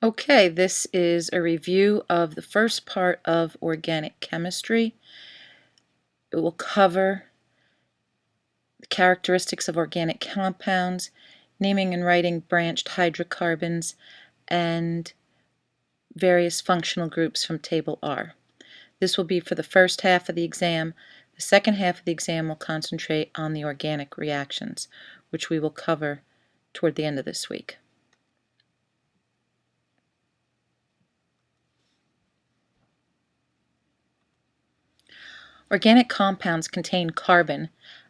Okay, this is a review of the first part of organic chemistry. It will cover the characteristics of organic compounds, naming and writing branched hydrocarbons, and various functional groups from Table R. This will be for the first half of the exam. The second half of the exam will concentrate on the organic reactions, which we will cover toward the end of this week. Organic compounds contain carbon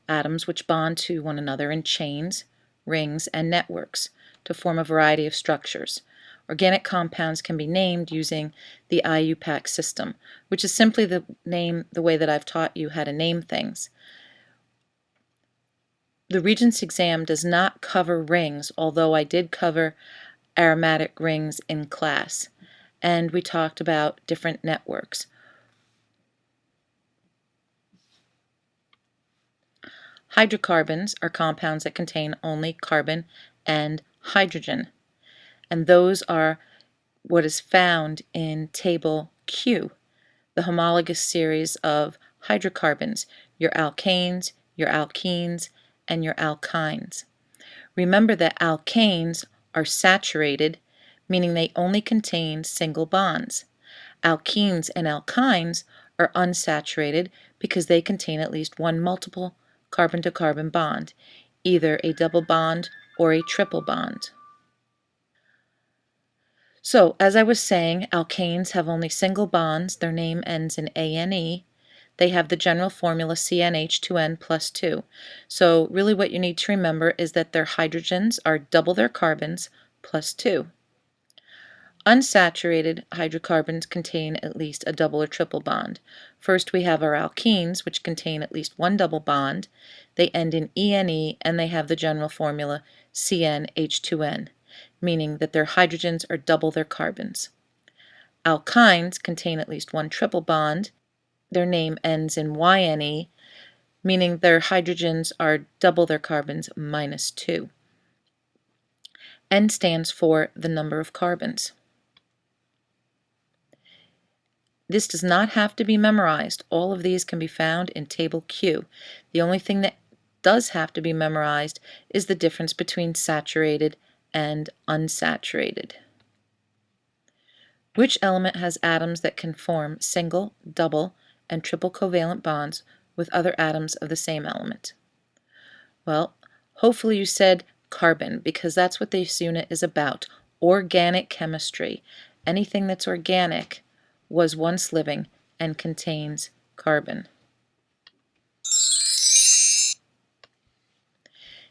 atoms which bond to one another in chains, rings, and networks to form a variety of structures. Organic compounds can be named using the IUPAC system, which is simply the way that I've taught you how to name things. The Regents exam does not cover rings, although I did cover aromatic rings in class, and we talked about different networks. Hydrocarbons are compounds that contain only carbon and hydrogen, and those are what is found in Table Q, the homologous series of hydrocarbons, your alkanes, your alkenes, and your alkynes. Remember that alkanes are saturated, meaning they only contain single bonds. Alkenes and alkynes are unsaturated because they contain at least one multiple carbon-to-carbon bond, either a double bond or a triple bond. So, as I was saying, alkanes have only single bonds. Their name ends in ane. They have the general formula CnH2n plus 2. So really what you need to remember is that their hydrogens are double their carbons plus 2. Unsaturated hydrocarbons contain at least a double or triple bond. First we have our alkenes, which contain at least one double bond. They end in ene and they have the general formula CnH2n, meaning that their hydrogens are double their carbons. Alkynes contain at least one triple bond. Their name ends in yne, meaning their hydrogens are double their carbons minus 2. N stands for the number of carbons. This does not have to be memorized. All of these can be found in Table Q. The only thing that does have to be memorized is the difference between saturated and unsaturated. Which element has atoms that can form single, double, and triple covalent bonds with other atoms of the same element? Well, hopefully you said carbon, because that's what this unit is about. Organic chemistry. Anything that's organic was once living and contains carbon.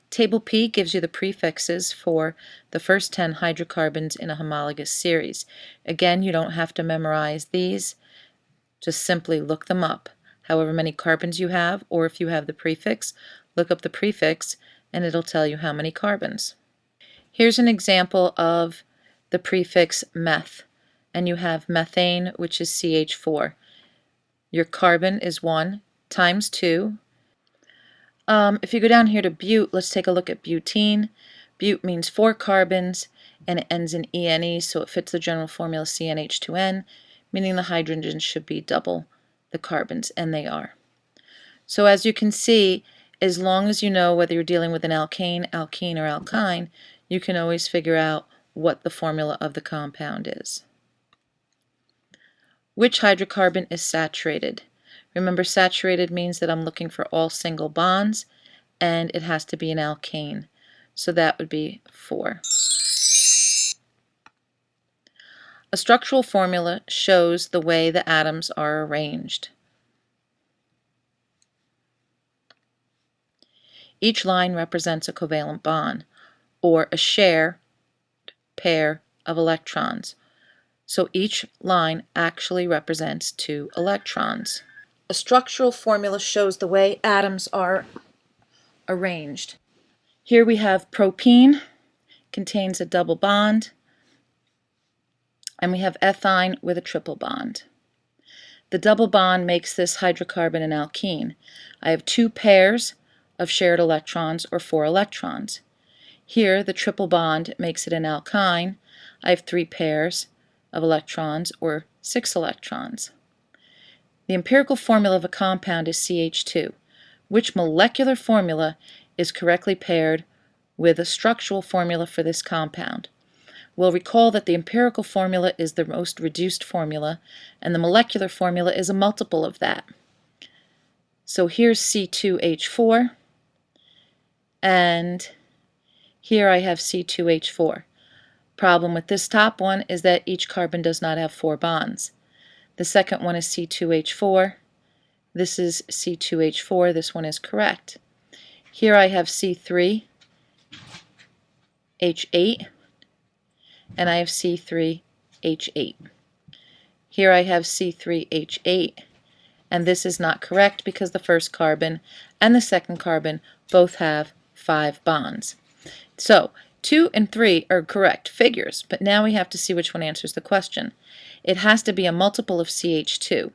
Table P gives you the prefixes for the first 10 hydrocarbons in a homologous series. Again, you don't have to memorize these. Just simply look them up. However many carbons you have, or if you have the prefix, look up the prefix and it'll tell you how many carbons. Here's an example of the prefix meth, and you have methane, which is CH4. Your carbon is 1 times 2. If you go down here to bute, let's take a look at butene. Bute means 4 carbons, and it ends in ene, so it fits the general formula CnH2n, meaning the hydrogens should be double the carbons, and they are. So as you can see, as long as you know whether you're dealing with an alkane, alkene, or alkyne, you can always figure out what the formula of the compound is. Which hydrocarbon is saturated? Remember, saturated means that I'm looking for all single bonds, and it has to be an alkane. So that would be 4. A structural formula shows the way the atoms are arranged. Each line represents a covalent bond, or a shared pair of electrons. So each line actually represents 2 electrons. A structural formula shows the way atoms are arranged. Here we have propene, contains a double bond, and we have ethine with a triple bond. The double bond makes this hydrocarbon an alkene. I have 2 pairs of shared electrons, or 4 electrons. Here, the triple bond makes it an alkyne. I have 3 pairs of electrons, or 6 electrons. The empirical formula of a compound is CH2. Which molecular formula is correctly paired with a structural formula for this compound? We'll recall that the empirical formula is the most reduced formula, and the molecular formula is a multiple of that. So here's C2H4, and here I have C2H4. Problem with this top one is that each carbon does not have 4 bonds. The second one is C2H4. This is C2H4. This one is correct. Here I have C3H8, and I have C3H8. Here I have C3H8, and this is not correct because the first carbon and the second carbon both have 5 bonds. So 2 and 3 are correct figures, but now we have to see which one answers the question. It has to be a multiple of CH2.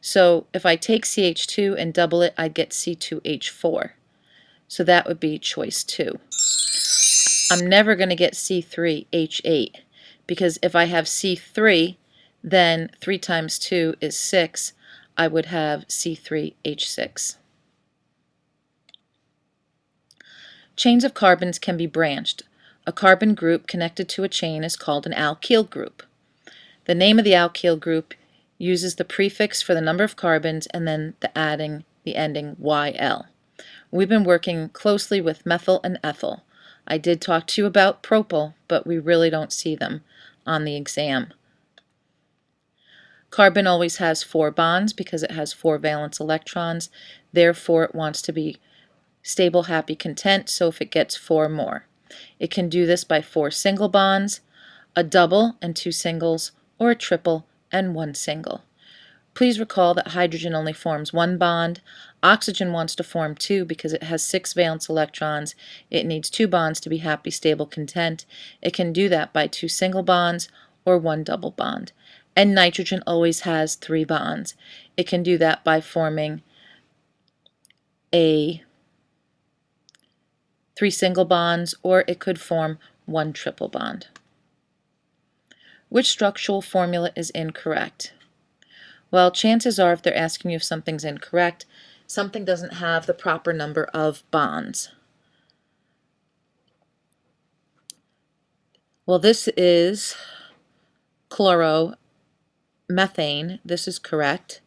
So if I take CH2 and double it, I'd get C2H4. So that would be choice 2. I'm never going to get C3H8 because if I have C3, then 3 times 2 is 6. I would have C3H6. Chains of carbons can be branched. A carbon group connected to a chain is called an alkyl group. The name of the alkyl group uses the prefix for the number of carbons and then the ending YL. We've been working closely with methyl and ethyl. I did talk to you about propyl, but we really don't see them on the exam. Carbon always has 4 bonds because it has 4 valence electrons. Therefore, it wants to be stable, happy, content, so if it gets 4 more. It can do this by 4 single bonds, a double and 2 singles, or a triple and 1 single. Please recall that hydrogen only forms 1 bond. Oxygen wants to form 2 because it has 6 valence electrons. It needs 2 bonds to be happy, stable, content. It can do that by 2 single bonds or 1 double bond. And nitrogen always has 3 bonds. It can do that by forming 3 single bonds, or it could form 1 triple bond. Which structural formula is incorrect? Well, chances are if they're asking you if something's incorrect, something doesn't have the proper number of bonds. Well, this is chloromethane. This is correct.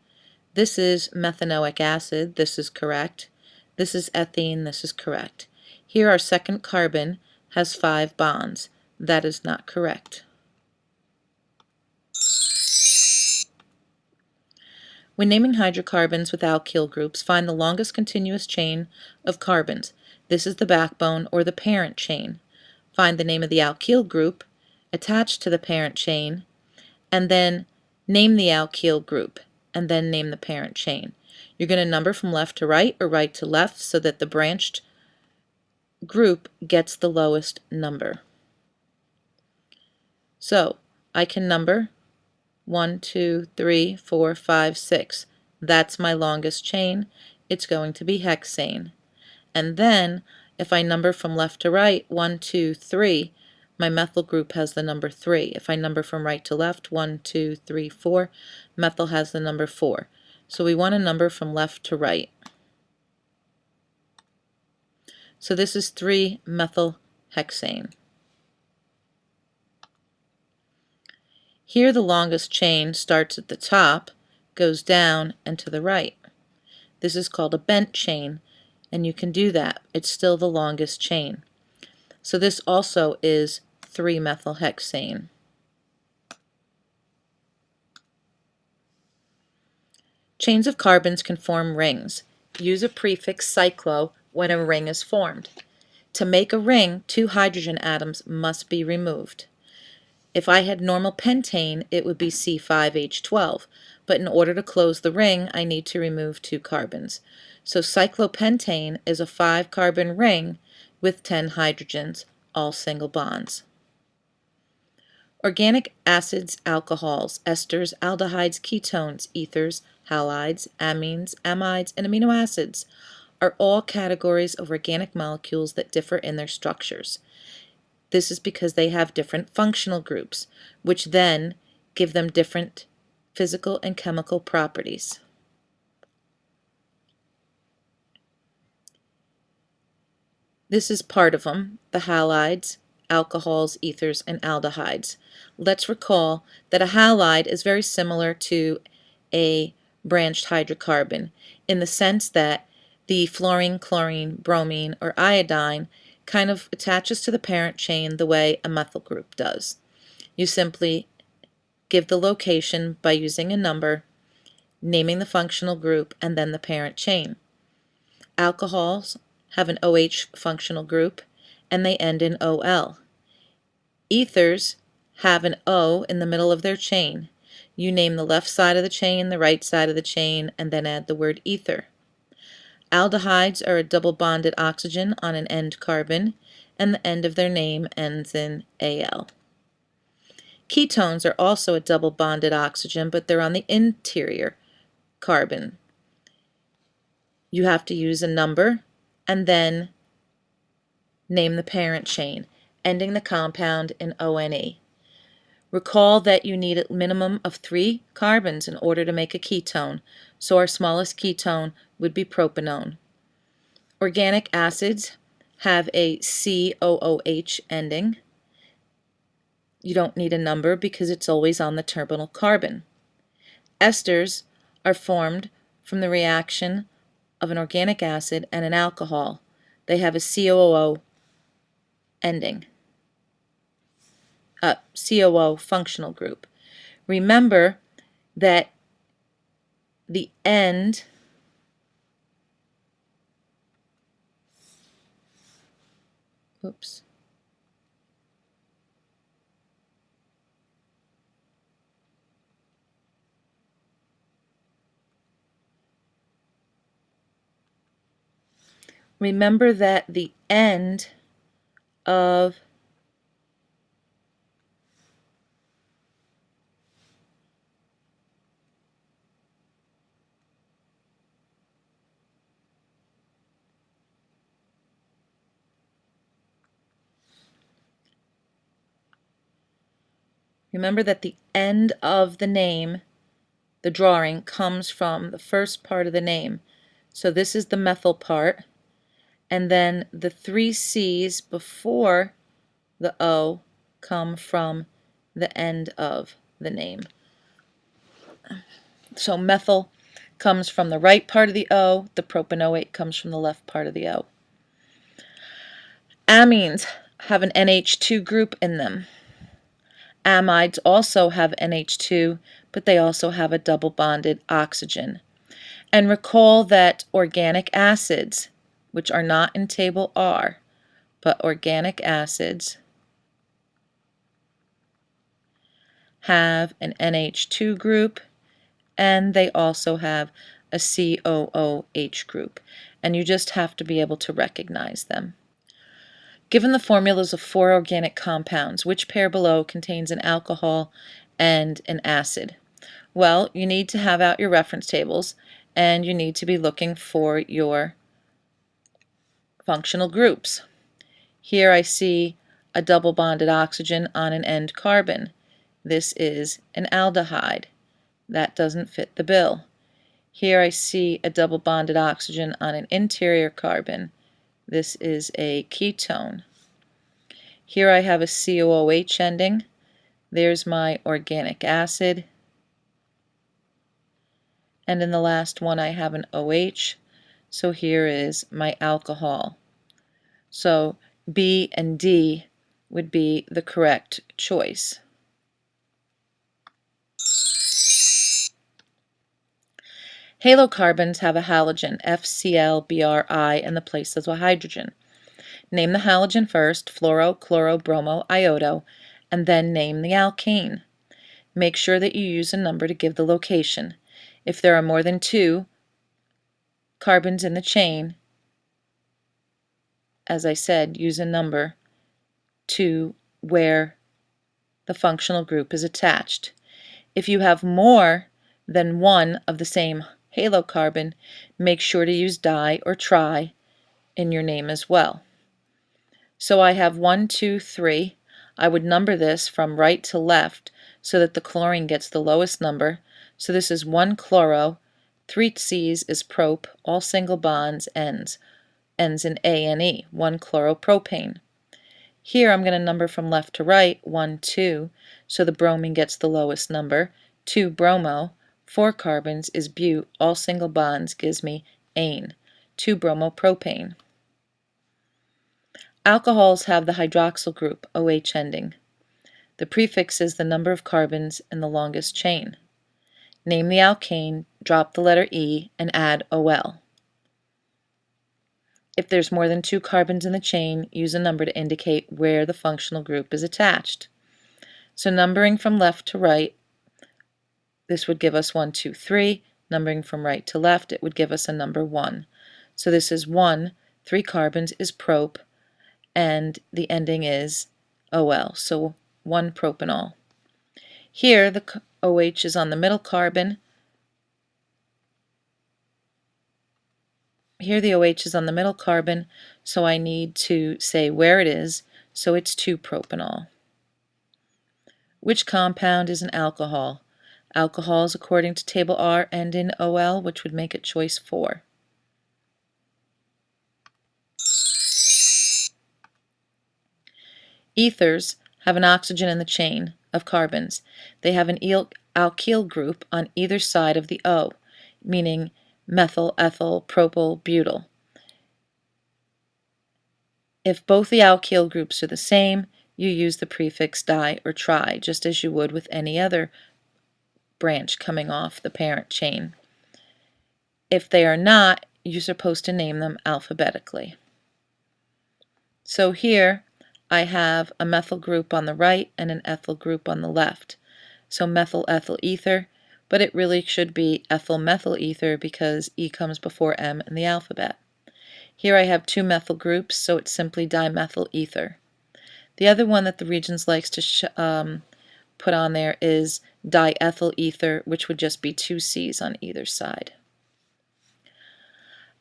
This is methanoic acid. This is correct. This is ethene. This is correct. Here our second carbon has 5 bonds. That is not correct. When naming hydrocarbons with alkyl groups, find the longest continuous chain of carbons. This is the backbone or the parent chain. Find the name of the alkyl group attached to the parent chain, and then name the alkyl group, and then name the parent chain. You're going to number from left to right or right to left so that the branched group gets the lowest number. So I can number 1, 2, 3, 4, 5, 6. That's my longest chain. It's going to be hexane. And then if I number from left to right, 1, 2, 3, my methyl group has the number 3. If I number from right to left, 1, 2, 3, 4, methyl has the number 4. So we want to number from left to right. So this is 3-methylhexane. Here the longest chain starts at the top, goes down, and to the right. This is called a bent chain, and you can do that. It's still the longest chain. So this also is 3-methylhexane. Chains of carbons can form rings. Use a prefix cyclo when a ring is formed. To make a ring, 2 hydrogen atoms must be removed. If I had normal pentane, it would be C5H12, but in order to close the ring, I need to remove 2 carbons. So cyclopentane is a 5-carbon ring with 10 hydrogens, all single bonds. Organic acids, alcohols, esters, aldehydes, ketones, ethers, halides, amines, amides, and amino acids are all categories of organic molecules that differ in their structures. This is because they have different functional groups, which then give them different physical and chemical properties. This is part of them, the halides, alcohols, ethers, and aldehydes. Let's recall that a halide is very similar to a branched hydrocarbon in the sense that the fluorine, chlorine, bromine, or iodine kind of attaches to the parent chain the way a methyl group does. You simply give the location by using a number, naming the functional group, and then the parent chain. Alcohols have an OH functional group, and they end in OL. Ethers have an O in the middle of their chain. You name the left side of the chain, the right side of the chain, and then add the word ether. Aldehydes are a double bonded oxygen on an end carbon, and the end of their name ends in AL. Ketones are also a double bonded oxygen, but they're on the interior carbon. You have to use a number and then name the parent chain, ending the compound in ONE. Recall that you need a minimum of 3 carbons in order to make a ketone, so our smallest ketone would be propanone. Organic acids have a COOH ending. You don't need a number because it's always on the terminal carbon. Esters are formed from the reaction of an organic acid and an alcohol. They have a COO ending, COO functional group. Remember that the end remember that the end of Remember that the end of the name, the drawing, comes from the first part of the name. So this is the methyl part, and then the 3 C's before the O come from the end of the name. So methyl comes from the right part of the O, the propanoate comes from the left part of the O. Amines have an NH2 group in them. Amides also have NH2, but they also have a double bonded oxygen. And recall that organic acids, which are not in table R, but organic acids have an NH2 group, and they also have a COOH group, and you just have to be able to recognize them. Given the formulas of 4 organic compounds, which pair below contains an alcohol and an acid? Well, you need to have out your reference tables, and you need to be looking for your functional groups. Here I see a double bonded oxygen on an end carbon. This is an aldehyde. That doesn't fit the bill. Here I see a double bonded oxygen on an interior carbon. This is a ketone. Here I have a COOH ending. There's my organic acid. And in the last one I have an OH. So here is my alcohol. So B and D would be the correct choice. Halocarbons have a halogen, FCl, in the place of a hydrogen. Name the halogen first, fluoro, chloro, bromo, iodo, and then name the alkane. Make sure that you use a number to give the location. If there are more than 2 carbons in the chain, as I said, use a number to where the functional group is attached. If you have more than 1 of the same halocarbon, make sure to use di or tri in your name as well. So I have 1, 2, 3. I would number this from right to left so that the chlorine gets the lowest number. So this is 1 chloro, 3 C's is prop, all single bonds, ends in A and E, 1 chloropropane. Here I'm going to number from left to right, 1, 2, so the bromine gets the lowest number, 2 bromo, 4 carbons is but, all single bonds gives me ane, 2 bromopropane. Alcohols have the hydroxyl group, OH ending. The prefix is the number of carbons in the longest chain. Name the alkane, drop the letter E, and add OL. If there's more than 2 carbons in the chain, use a number to indicate where the functional group is attached. So numbering from left to right, this would give us 1, 2, 3. Numbering from right to left, it would give us a number 1. So this is 1, 3 carbons is prop, and the ending is OL, so 1 propanol. Here the OH is on the middle carbon. Here the OH is on the middle carbon, so I need to say where it is, so it's 2 propanol. Which compound is an alcohol? Alcohols, according to Table R, end in OL, which would make it choice 4. Ethers have an oxygen in the chain of carbons. They have an alkyl group on either side of the O, meaning methyl, ethyl, propyl, butyl. If both the alkyl groups are the same, you use the prefix di or tri, just as you would with any other branch coming off the parent chain. If they are not, you're supposed to name them alphabetically. So here I have a methyl group on the right and an ethyl group on the left. So methyl ethyl ether, but it really should be ethyl methyl ether because E comes before M in the alphabet. Here I have 2 methyl groups, so it's simply dimethyl ether. The other one that the Regents likes to put on there is diethyl ether, which would just be 2 C's on either side.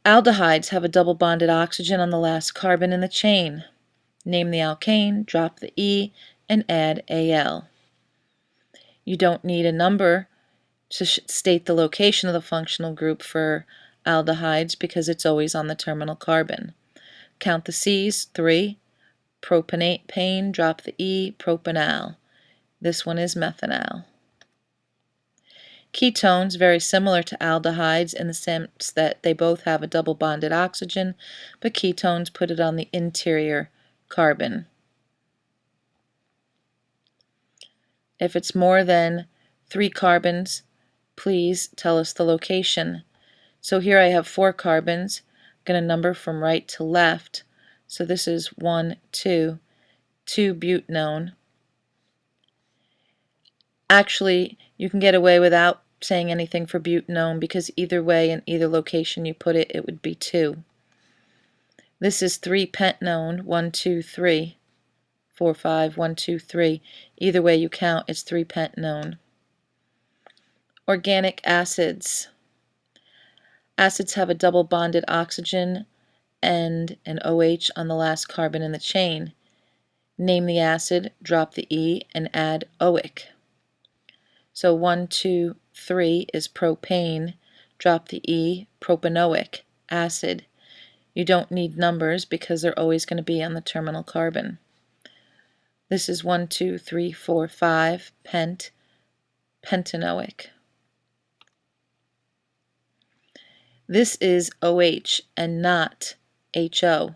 Aldehydes have a double bonded oxygen on the last carbon in the chain. Name the alkane, drop the E, and add Al. You don't need a number to state the location of the functional group for aldehydes because it's always on the terminal carbon. Count the C's, 3. Propane, drop the E, propanal. This one is methanal. Ketones, very similar to aldehydes in the sense that they both have a double bonded oxygen, but ketones put it on the interior carbon. If it's more than 3 carbons, please tell us the location. So here I have 4 carbons. I'm going to number from right to left. So this is 1, 2, 2 butanone. Actually, you can get away without saying anything for butanone because either way, in either location you put it, it would be 2. This is 3 pentanone, 1, 2, 3, 4, 5, 1, 2, 3. Either way you count, it's 3 pentanone. Organic acids. Acids have a double bonded oxygen and an OH on the last carbon in the chain. Name the acid, drop the E, and add oic. So 1, 2, 3 is propane, drop the E, propanoic acid. You don't need numbers because they're always going to be on the terminal carbon. This is 1, 2, 3, 4, 5, pentanoic. This is OH and not HO.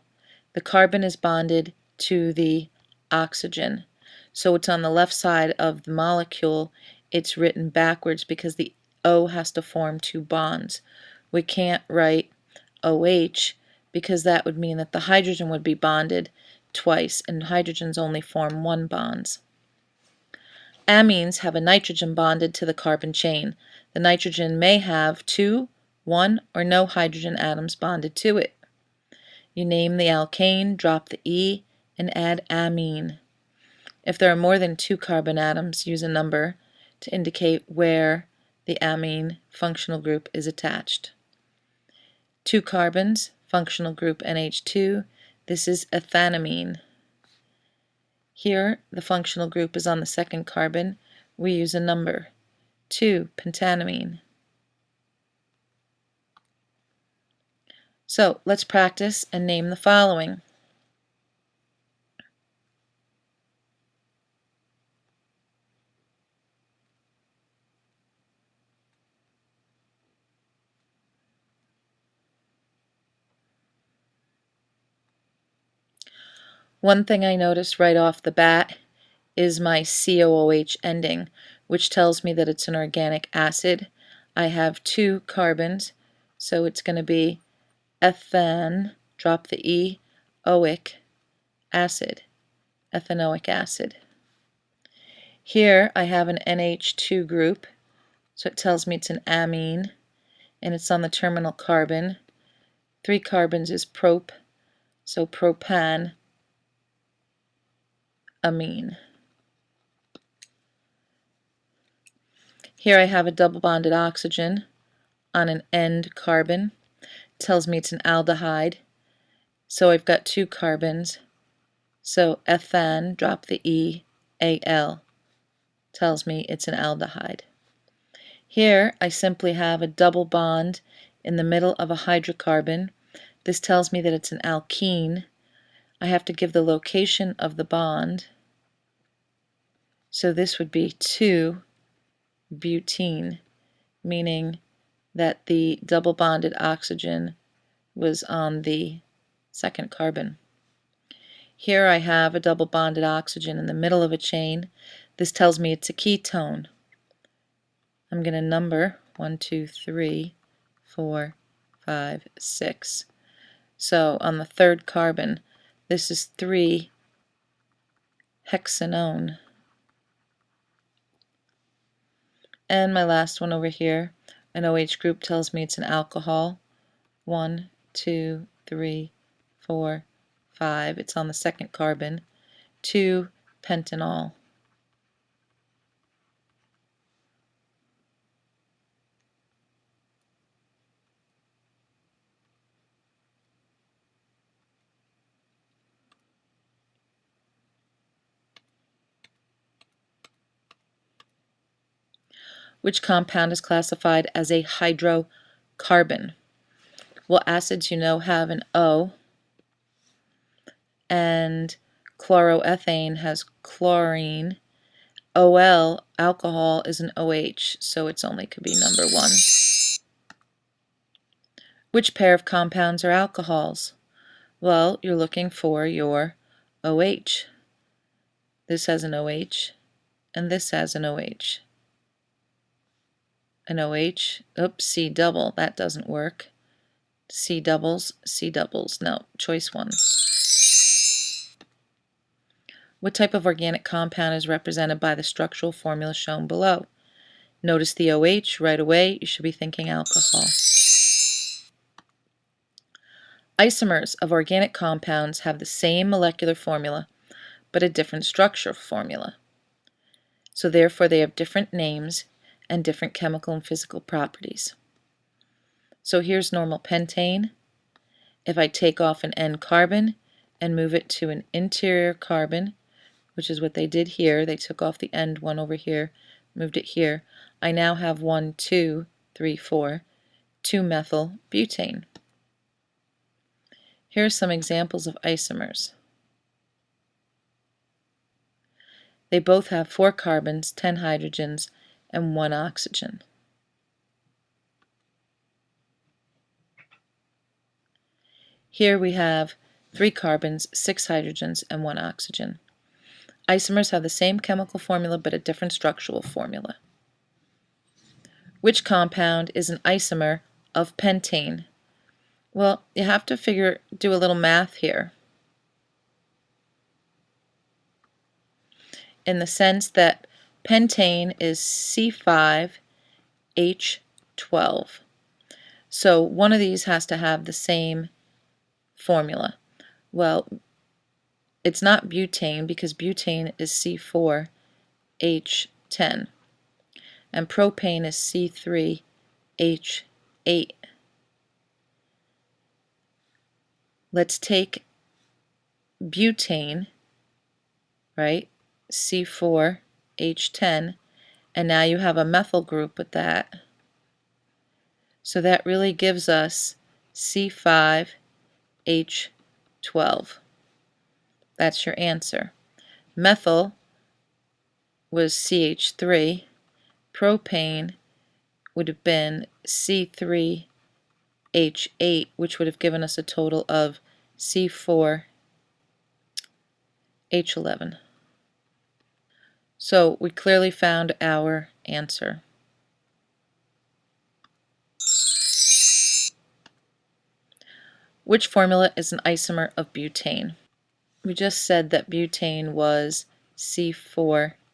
The carbon is bonded to the oxygen. So it's on the left side of the molecule. It's written backwards because the O has to form 2 bonds. We can't write OH because that would mean that the hydrogen would be bonded twice, and hydrogens only form 1 bonds. Amines have a nitrogen bonded to the carbon chain. The nitrogen may have 2, 1, or no hydrogen atoms bonded to it. You name the alkane, drop the E, and add amine. If there are more than 2 carbon atoms, use a number to indicate where the amine functional group is attached. 2 carbons, functional group NH2. This is ethanamine. Here, the functional group is on the second carbon. We use a number, 2-pentanamine. So let's practice and name the following. One thing I noticed right off the bat is my COOH ending, which tells me that it's an organic acid. I have 2 carbons, so it's going to be ethan, drop the E, oic acid, ethanoic acid. Here I have an NH2 group, so it tells me it's an amine, and it's on the terminal carbon. 3 carbons is prop, so propan amine. Here I have a double bonded oxygen on an end carbon. It tells me it's an aldehyde, so I've got 2 carbons, so ethan, drop the E, Al, tells me it's an aldehyde. Here I simply have a double bond in the middle of a hydrocarbon. This tells me that it's an alkene. I have to give the location of the bond, so this would be 2-butene, meaning that the double bonded oxygen was on the second carbon. Here I have a double bonded oxygen in the middle of a chain. This tells me it's a ketone. I'm going to number 1, 2, 3, 4, 5, 6. So on the third carbon, this is 3-hexanone. And my last one over here, an OH group, tells me it's an alcohol. 1, 2, 3, 4, 5. It's on the second carbon. 2-pentanol. Which compound is classified as a hydrocarbon? Well, acids, you know, have an O, and chloroethane has chlorine. OL, alcohol, is an OH, so it's only could be number 1. Which pair of compounds are alcohols? Well, you're looking for your OH. This has an OH, and this has an OH. An OH, oops, C double, that doesn't work. C doubles, no, choice 1. What type of organic compound is represented by the structural formula shown below? Notice the OH right away, you should be thinking alcohol. Isomers of organic compounds have the same molecular formula, but a different structural formula. So therefore they have different names and different chemical and physical properties. So here's normal pentane. If I take off an end carbon and move it to an interior carbon, which is what they did here, they took off the end one over here, moved it here, I now have 1, 2, 3, 4, 2-methyl butane. Here are some examples of isomers. They both have 4 carbons, 10 hydrogens, and 1 oxygen. Here we have 3 carbons, 6 hydrogens, and 1 oxygen. Isomers have the same chemical formula but a different structural formula. Which compound is an isomer of pentane? Well, you have to do a little math here, in the sense that pentane is C5H12. So one of these has to have the same formula. Well, it's not butane because butane is C4H10 and propane is C3H8. Let's take butane, right? C4H10, and now you have a methyl group with that. So that really gives us C5H12. That's your answer. Methyl was CH3. Propane would have been C3H8, which would have given us a total of C4H11. So we clearly found our answer. Which formula is an isomer of butane? We just said that butane was C4H10.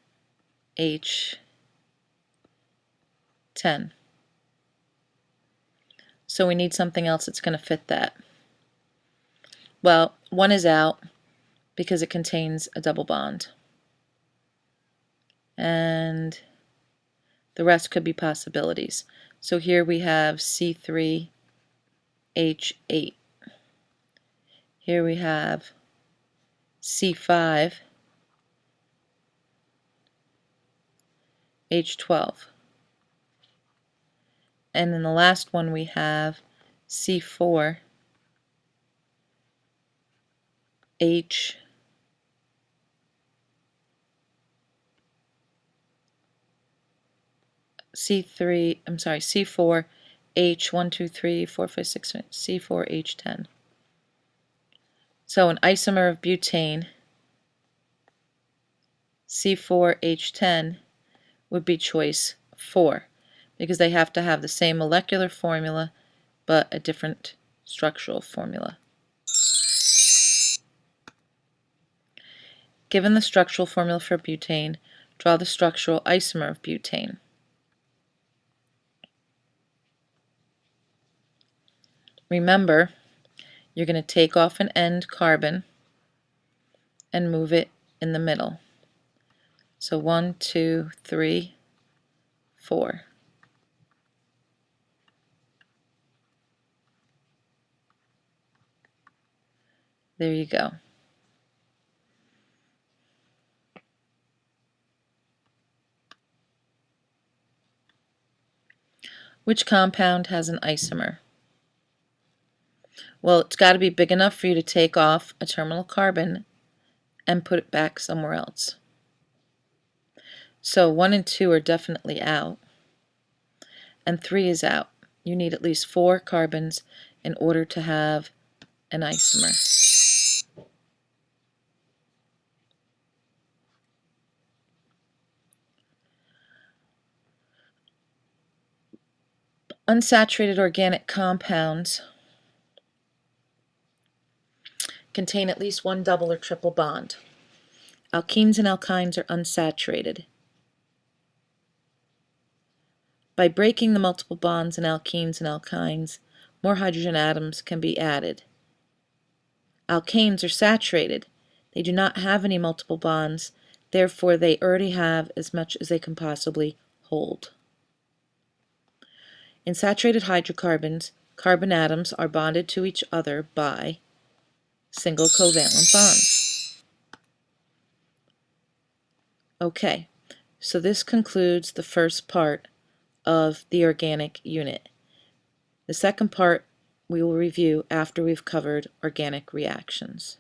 So we need something else that's going to fit that. Well, one is out because it contains a double bond. And the rest could be possibilities. So here we have C3H8. Here we have C5H12. And in the last one we have C4H C4H12345 C4H10. So an isomer of butane, C4H10, would be choice 4, because they have to have the same molecular formula but a different structural formula. Given the structural formula for butane, draw the structural isomer of butane. Remember, you're going to take off an end carbon and move it in the middle. So 1, 2, 3, 4. There you go. Which compound has an isomer? Well, it's got to be big enough for you to take off a terminal carbon and put it back somewhere else. So 1 and 2 are definitely out, and 3 is out. You need at least 4 carbons in order to have an isomer. Unsaturated organic compounds contain at least one double or triple bond. Alkenes and alkynes are unsaturated. By breaking the multiple bonds in alkenes and alkynes, more hydrogen atoms can be added. Alkanes are saturated. They do not have any multiple bonds, therefore they already have as much as they can possibly hold. In saturated hydrocarbons, carbon atoms are bonded to each other by single covalent bonds. Okay, so this concludes the first part of the organic unit. The second part we will review after we've covered organic reactions.